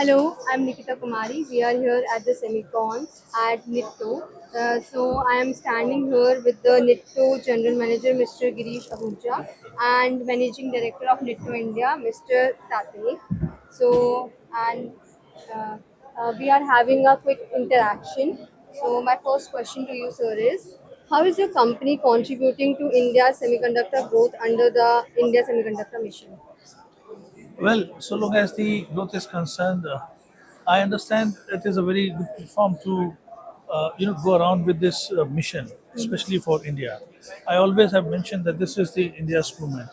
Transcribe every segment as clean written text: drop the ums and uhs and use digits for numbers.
Hello, I'm Nikita Kumari. We are here at the Semicon at Nitto. So I am standing here with the Nitto General Manager, Mr. Girish Ahuja, and Managing Director of Nitto India, Mr. Tate. So and uh, we are having a quick interaction. So my first question to you, sir, is how is your company contributing to India's semiconductor growth under the India Semiconductor Mission? Well, so long as the growth is concerned, I understand it is a very good platform to, go around with this mission, especially for India. I always have mentioned that this is the India's movement.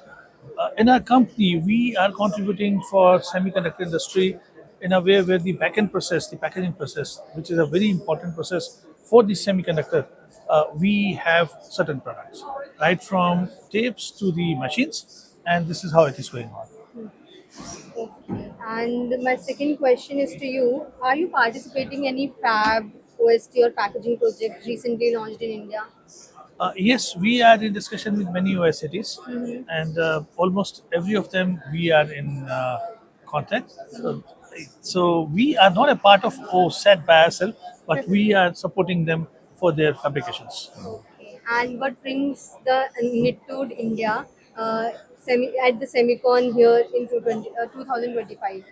In our company, we are contributing for semiconductor industry in a way where the back-end process, the packaging process, which is a very important process for the semiconductor, we have certain products, right from tapes to the machines, and this is how it is going on. Okay. And my second question is to you. Are you participating in any fab, OST or packaging project recently launched in India? Yes, we are in discussion with many US cities, and almost every of them we are in contact. So we are not a part of OSAT by ourselves, but we are supporting them for their fabrications. Okay. And what brings the Nitto India at the Semicon here in 2025?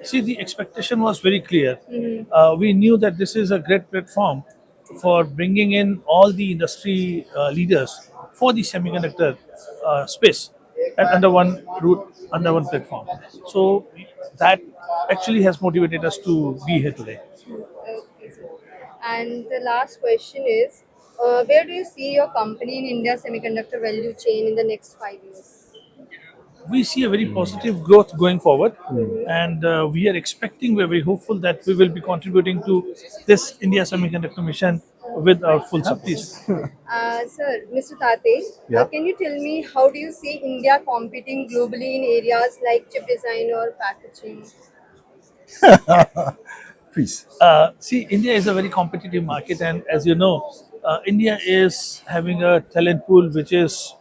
See, the expectation was very clear. Mm-hmm. We knew that this is a great platform for bringing in all the industry leaders for the semiconductor space and under one root, under one platform. So that actually has motivated us to be here today. Okay, sir. And the last question is, where do you see your company in India's semiconductor value chain in the next 5 years? We see a very positive growth going forward, and we are expecting, we're very hopeful that we will be contributing to this India Semiconductor Mission with our full support. Sir, Mr. Tate, Yeah. can you tell me how do you see India competing globally in areas like chip design or packaging? Please. See, India is a very competitive market, and as you know, India is having a talent pool which is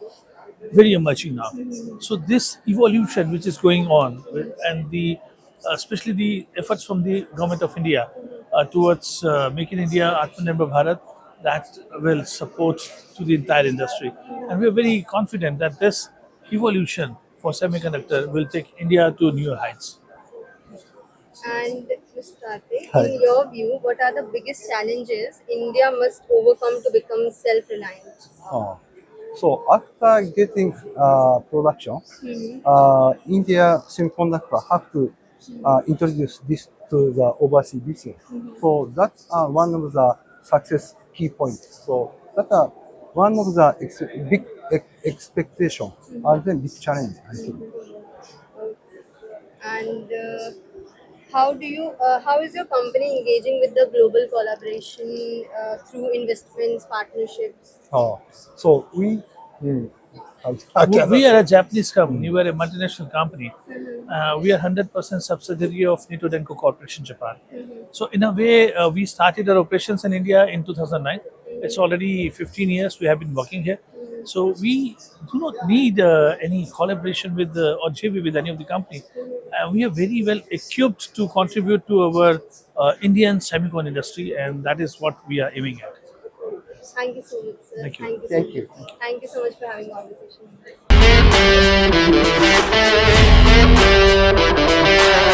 very emerging now. So this evolution which is going on, and the especially the efforts from the government of India towards making India Atmanirbhar Bharat, that will support to the entire industry, and we are very confident that this evolution for semiconductor will take India to newer heights. And Mr. Tate, Hi. in your view, what are the biggest challenges India must overcome to become self-reliant? Uh, so after getting production, Hmm. India Semiconductor have to introduce this to the overseas business. So that's one of the success key points. So that's one of the big expectation and then big challenge, I think. And how is your company engaging with the global collaboration through investments, partnerships? So we, mm, We are a Japanese company. We are a multinational company. We are 100% subsidiary of Nitto Denko Corporation, Japan. So in a way, we started our operations in India in 2009. It's already 15 years we have been working here. So we do not need any collaboration with or JV with any of the company. We are very well equipped to contribute to our Indian semicon industry, and that is what we are aiming at. Thank you so much, sir. Thank you. Thank you so Thank much. you. Thank you so much for having a conversation.